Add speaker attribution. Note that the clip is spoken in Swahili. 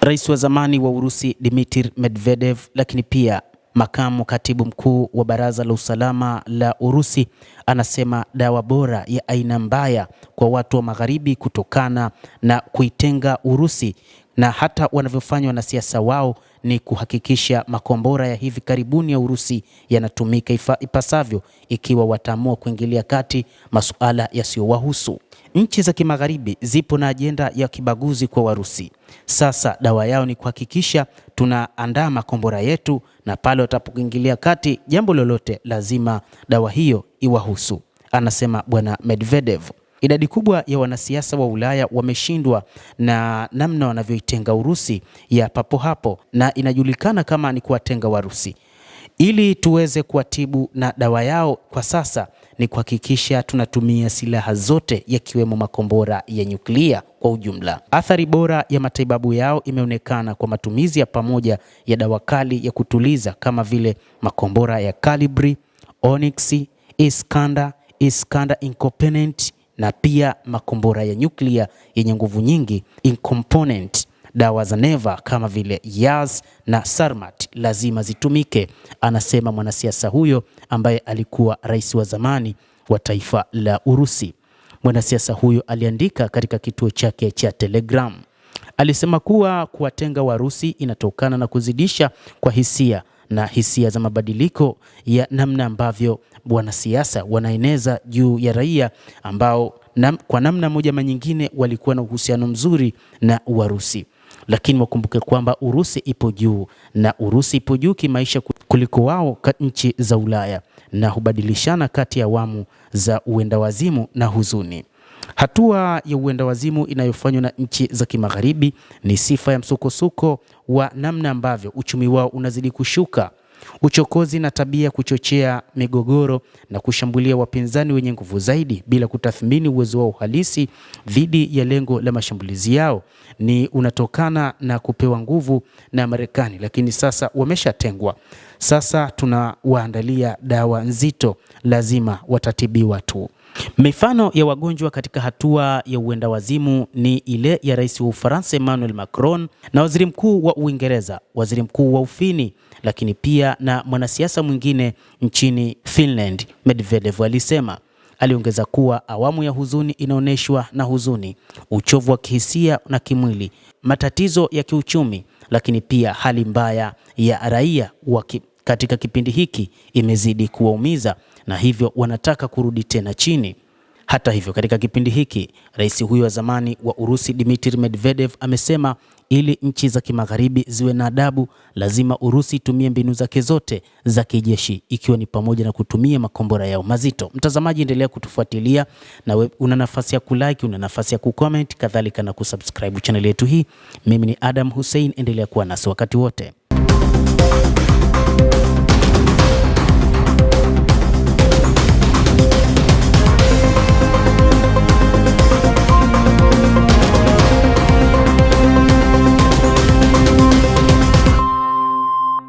Speaker 1: Rais wa zamani wa Urusi Dmitry Medvedev, lakini pia makamu katibu mkuu wa Baraza la Usalama la Urusi, anasema dawa bora ya aina mbaya kwa watu wa Magharibi kutokana na kuitenga Urusi na hata wanavyofanya wanasiasa wao ni kuhakikisha makombora ya hivi karibuni ya Urusi yanatumika ipasavyo ikiwa wataamua kuingilia kati masuala yasiyowahusu. Nchi za kimagharibi zipo na ajenda ya kibaguzi kwa Warusi. Sasa dawa yao ni kuhakikisha tunaandaa makombora yetu, na pale watapoingilia kati jambo lolote lazima dawa hiyo iwahusu, anasema bwana Medvedev. Idadi kubwa ya wanasiasa wa Ulaya wameshindwa na namna wanavyoitenga Urusi ya papo hapo, na inajulikana kama ni kuwatenga Warusi. Ili tuweze kuwatibu, na dawa yao kwa sasa ni kuhakikisha tunatumia silaha zote yakiwemo makombora ya nyuklia kwa ujumla. Athari bora ya matibabu yao imeonekana kwa matumizi ya pamoja ya dawa kali ya kutuliza kama vile makombora ya Kalibri, Onyx, Iskander Incomponent na pia makombora ya nyuklia yenye nguvu nyingi Incomponent. Dawa za neva kama vile Yaz na Sarmat lazima zitumike, anasema mwanasiasa huyo ambaye alikuwa rais wa zamani wa taifa la Urusi. Mwanasiasa huyo aliandika katika kituo chake cha Telegram. Alisema kuwa kuwatenga Warusi inatokana na kuzidisha kwa hisia za mabadiliko ya namna ambavyo wanasiasa wanaeneza juu ya raia ambao kwa namna moja ama nyingine walikuwa na uhusiano mzuri na Warusi. Lakini wakumbuke kwamba Urusi ipo juu, na Urusi ipo juu kimaisha kuliko wao nchi za Ulaya, na hubadilishana kati ya awamu za uendawazimu na huzuni. Hatua ya uendawazimu inayofanywa na nchi za kimagharibi ni sifa ya msukosuko wa namna ambavyo uchumi wao unazidi kushuka, uchokozi na tabia kuchochea migogoro na kushambulia wapinzani wenye nguvu zaidi bila kutathmini uwezo wao halisi dhidi ya lengo la mashambulizi yao. Ni unatokana na kupewa nguvu na Marekani, lakini sasa wameshatengwa. Sasa tunawaandalia dawa nzito, lazima watatibiwa tu. Mifano ya wagonjwa katika hatua ya uendawazimu ni ile ya rais wa Ufaransa Emmanuel Macron na waziri mkuu wa Uingereza, waziri mkuu wa Ufini, lakini pia na mwanasiasa mwingine nchini Finland. Medvedev alisema. Aliongeza kuwa awamu ya huzuni inaonyeshwa na huzuni, uchovu wa kihisia na kimwili, matatizo ya kiuchumi, lakini pia hali mbaya ya raia katika kipindi hiki imezidi kuwaumiza, na hivyo wanataka kurudi tena chini. Hata hivyo, katika kipindi hiki rais huyo wa zamani wa Urusi Dmitry Medvedev amesema ili nchi za kimagharibi ziwe na adabu, lazima Urusi itumie mbinu zake zote za kijeshi, ikiwa ni pamoja na kutumia makombora yao mazito. Mtazamaji, endelea kutufuatilia, na una nafasi ya kulike, una nafasi ya kucomment, kadhalika na kusubscribe channel yetu hii. Mimi ni Adam Hussein, endelea kuwa nasi wakati wote.